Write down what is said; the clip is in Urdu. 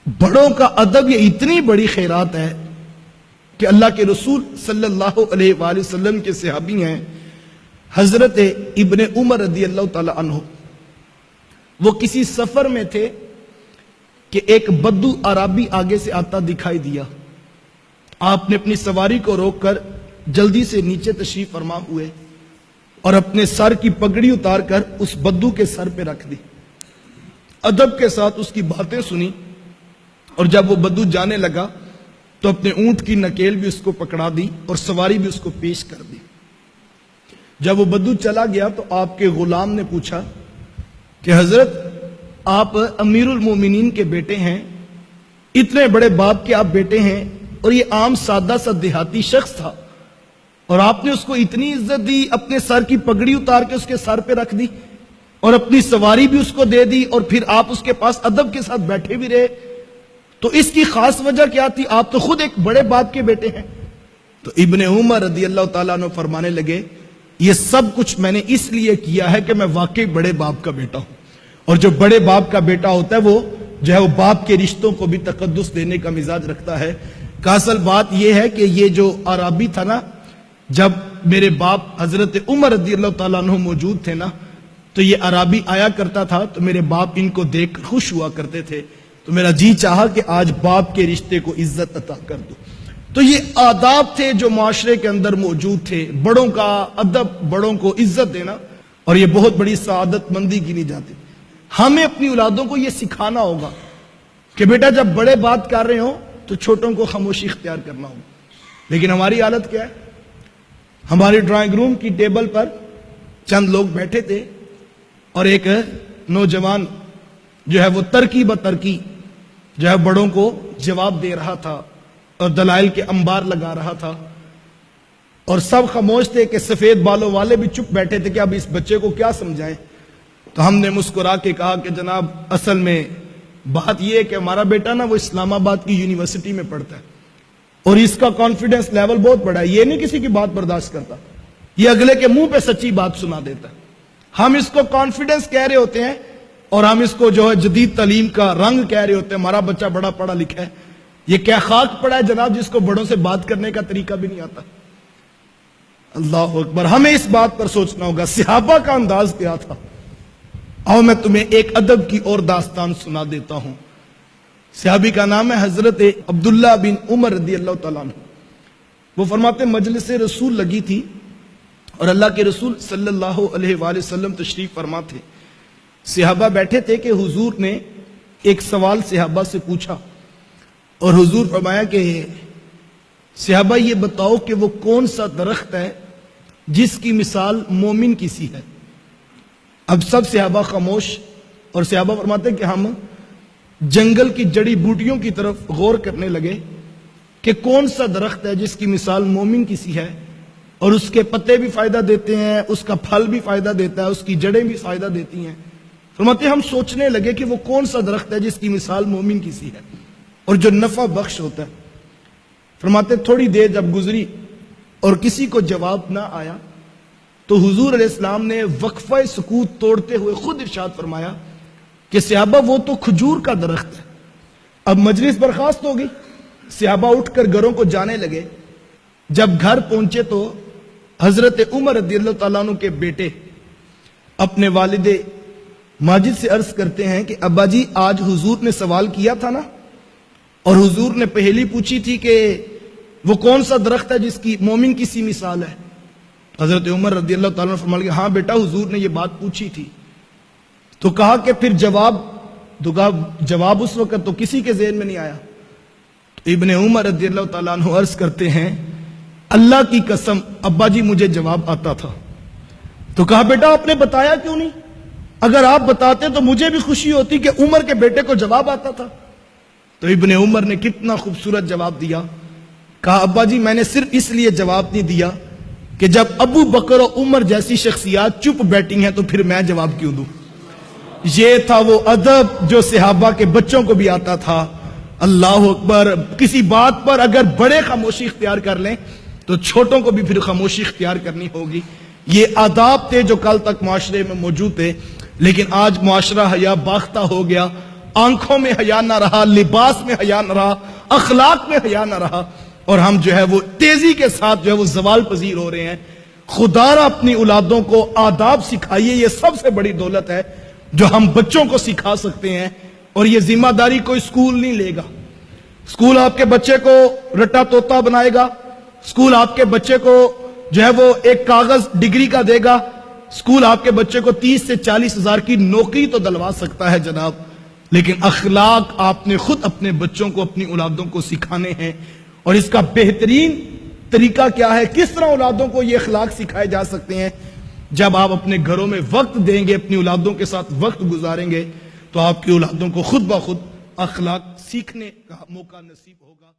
بڑوں کا ادب یہ اتنی بڑی خیرات ہے کہ اللہ کے رسول صلی اللہ علیہ وآلہ وسلم کے صحابی ہیں حضرت ابن عمر رضی اللہ تعالی عنہ. وہ کسی سفر میں تھے کہ ایک بدو عربی آگے سے آتا دکھائی دیا. آپ نے اپنی سواری کو روک کر جلدی سے نیچے تشریف فرما ہوئے اور اپنے سر کی پگڑی اتار کر اس بدو کے سر پہ رکھ دی. ادب کے ساتھ اس کی باتیں سنی اور جب وہ بدو جانے لگا تو اپنے اونٹ کی نکیل بھی اس کو پکڑا دی اور سواری بھی اس کو پیش کر دی. جب وہ بدو چلا گیا تو آپ کے غلام نے پوچھا کہ حضرت آپ امیر المومنین کے بیٹے ہیں, اتنے بڑے باپ کے آپ بیٹے ہیں, اور یہ عام سادہ سا دیہاتی شخص تھا اور آپ نے اس کو اتنی عزت دی, اپنے سر کی پگڑی اتار کے اس کے سر پہ رکھ دی اور اپنی سواری بھی اس کو دے دی, اور پھر آپ اس کے پاس ادب کے ساتھ بیٹھے بھی رہے, تو اس کی خاص وجہ کیا تھی؟ آپ تو خود ایک بڑے باپ کے بیٹے ہیں. تو ابن عمر رضی اللہ تعالیٰ عنہ فرمانے لگے, یہ سب کچھ میں نے اس لیے کیا ہے کہ میں واقعی بڑے باپ کا بیٹا ہوں, اور جو بڑے باپ کا بیٹا ہوتا ہے وہ جو ہے وہ باپ کے رشتوں کو بھی تقدس دینے کا مزاج رکھتا ہے. کہ اصل بات یہ ہے کہ یہ جو عربی تھا نا, جب میرے باپ حضرت عمر رضی اللہ تعالیٰ عنہ موجود تھے نا, تو یہ عربی آیا کرتا تھا تو میرے باپ ان کو دیکھ کر خوش ہوا کرتے تھے, تو میرا جی چاہا کہ آج باپ کے رشتے کو عزت عطا کر دو. تو یہ آداب تھے جو معاشرے کے اندر موجود تھے, بڑوں کا ادب, بڑوں کو عزت دینا, اور یہ بہت بڑی سعادت مندی گنی جاتی. ہمیں اپنی اولادوں کو یہ سکھانا ہوگا کہ بیٹا جب بڑے بات کر رہے ہوں تو چھوٹوں کو خاموشی اختیار کرنا ہوگا. لیکن ہماری حالت کیا ہے؟ ہماری ڈرائنگ روم کی ٹیبل پر چند لوگ بیٹھے تھے اور ایک نوجوان جو ہے وہ ترکی بترکی جو ہے بڑوں کو جواب دے رہا تھا اور دلائل کے انبار لگا رہا تھا, اور سب خاموش تھے کہ سفید بالوں والے بھی چپ بیٹھے تھے کہ اب اس بچے کو کیا سمجھائیں. تو ہم نے مسکرا کے کہا کہ جناب اصل میں بات یہ ہے کہ ہمارا بیٹا نا وہ اسلام آباد کی یونیورسٹی میں پڑھتا ہے اور اس کا کانفیڈنس لیول بہت بڑا ہے, یہ نہیں کسی کی بات برداشت کرتا, یہ اگلے کے منہ پہ سچی بات سنا دیتا ہے. ہم اس کو کانفیڈنس کہہ رہے ہوتے ہیں اور ہم اس کو جو ہے جدید تعلیم کا رنگ کہہ رہے ہوتے ہیں, ہمارا بچہ بڑا پڑھا لکھا ہے. یہ کیا خاک پڑا ہے جناب جس کو بڑوں سے بات کرنے کا طریقہ بھی نہیں آتا. اللہ اکبر, ہمیں اس بات پر سوچنا ہوگا صحابہ کا انداز کیا تھا. اور میں تمہیں ایک ادب کی اور داستان سنا دیتا ہوں. صحابی کا نام ہے حضرت عبداللہ بن عمر رضی اللہ تعالیٰ عنہ. وہ فرماتے مجلس رسول لگی تھی اور اللہ کے رسول صلی اللہ علیہ وآلہ وسلم تشریف فرما تھے. صحابہ بیٹھے تھے کہ حضور نے ایک سوال صحابہ سے پوچھا اور حضور فرمایا کہ صحابہ یہ بتاؤ کہ وہ کون سا درخت ہے جس کی مثال مومن کی سی ہے. اب سب صحابہ خاموش, اور صحابہ فرماتے کہ ہم جنگل کی جڑی بوٹیوں کی طرف غور کرنے لگے کہ کون سا درخت ہے جس کی مثال مومن کی سی ہے, اور اس کے پتے بھی فائدہ دیتے ہیں, اس کا پھل بھی فائدہ دیتا ہے, اس کی جڑیں بھی فائدہ دیتی ہیں. فرماتے ہم سوچنے لگے کہ وہ کون سا درخت ہے جس کی مثال مومن کی سی ہے اور جو نفع بخش ہوتا ہے. فرماتے تھوڑی دیر جب گزری اور کسی کو جواب نہ آیا تو حضور علیہ السلام نے وقفہ سکوت توڑتے ہوئے خود ارشاد فرمایا کہ صحابہ وہ تو کھجور کا درخت ہے. اب مجلس برخاست ہو گئی, صحابہ اٹھ کر گھروں کو جانے لگے. جب گھر پہنچے تو حضرت عمر رضی اللہ تعالیٰ عنہ کے بیٹے اپنے والد ماجد سے عرض کرتے ہیں کہ ابا جی آج حضور نے سوال کیا تھا نا, اور حضور نے پہلی پوچھی تھی کہ وہ کون سا درخت ہے جس کی مومن کی سی مثال ہے. حضرت عمر رضی اللہ تعالیٰ عنہ فرمایا کہ ہاں بیٹا حضور نے یہ بات پوچھی تھی. تو کہا کہ پھر جواب اس وقت تو کسی کے ذہن میں نہیں آیا. تو ابن عمر رضی اللہ تعالیٰ عنہ عرض کرتے ہیں اللہ کی قسم ابا جی مجھے جواب آتا تھا. تو کہا بیٹا آپ نے بتایا کیوں نہیں؟ اگر آپ بتاتے تو مجھے بھی خوشی ہوتی کہ عمر کے بیٹے کو جواب آتا تھا. تو ابن عمر نے کتنا خوبصورت جواب دیا. کہا ابا جی میں نے صرف اس لیے جواب نہیں دیا کہ جب ابو بکر و عمر جیسی شخصیات چپ بیٹھی ہیں تو پھر میں جواب کیوں دوں. یہ تھا وہ ادب جو صحابہ کے بچوں کو بھی آتا تھا. اللہ اکبر, کسی بات پر اگر بڑے خاموشی اختیار کر لیں تو چھوٹوں کو بھی پھر خاموشی اختیار کرنی ہوگی. یہ آداب تھے جو کل تک معاشرے میں موجود تھے, لیکن آج معاشرہ حیا باختہ ہو گیا آنکھوں میں حیا نہ رہا، لباس میں حیا نہ رہا، اخلاق میں حیا نہ رہا، اور ہم جو ہے وہ تیزی کے ساتھ جو ہے وہ زوال پذیر ہو رہے ہیں۔ خدا را اپنی اولادوں کو آداب سکھائیے، یہ سب سے بڑی دولت ہے جو ہم بچوں کو سکھا سکتے ہیں، اور یہ ذمہ داری کوئی اسکول نہیں لے گا۔ اسکول آپ کے بچے کو رٹا توتا بنائے گا، اسکول آپ کے بچے کو جو ہے وہ ایک کاغذ ڈگری کا دے گا، اسکول آپ کے بچے کو 30 سے 40 ہزار کی نوکری تو دلوا سکتا ہے جناب، لیکن اخلاق آپ نے خود اپنے بچوں کو، اپنی اولادوں کو سکھانے ہیں۔ اور اس کا بہترین طریقہ کیا ہے، کس طرح اولادوں کو یہ اخلاق سکھائے جا سکتے ہیں؟ جب آپ اپنے گھروں میں وقت دیں گے، اپنی اولادوں کے ساتھ وقت گزاریں گے، تو آپ کی اولادوں کو خود بخود اخلاق سیکھنے کا موقع نصیب ہوگا۔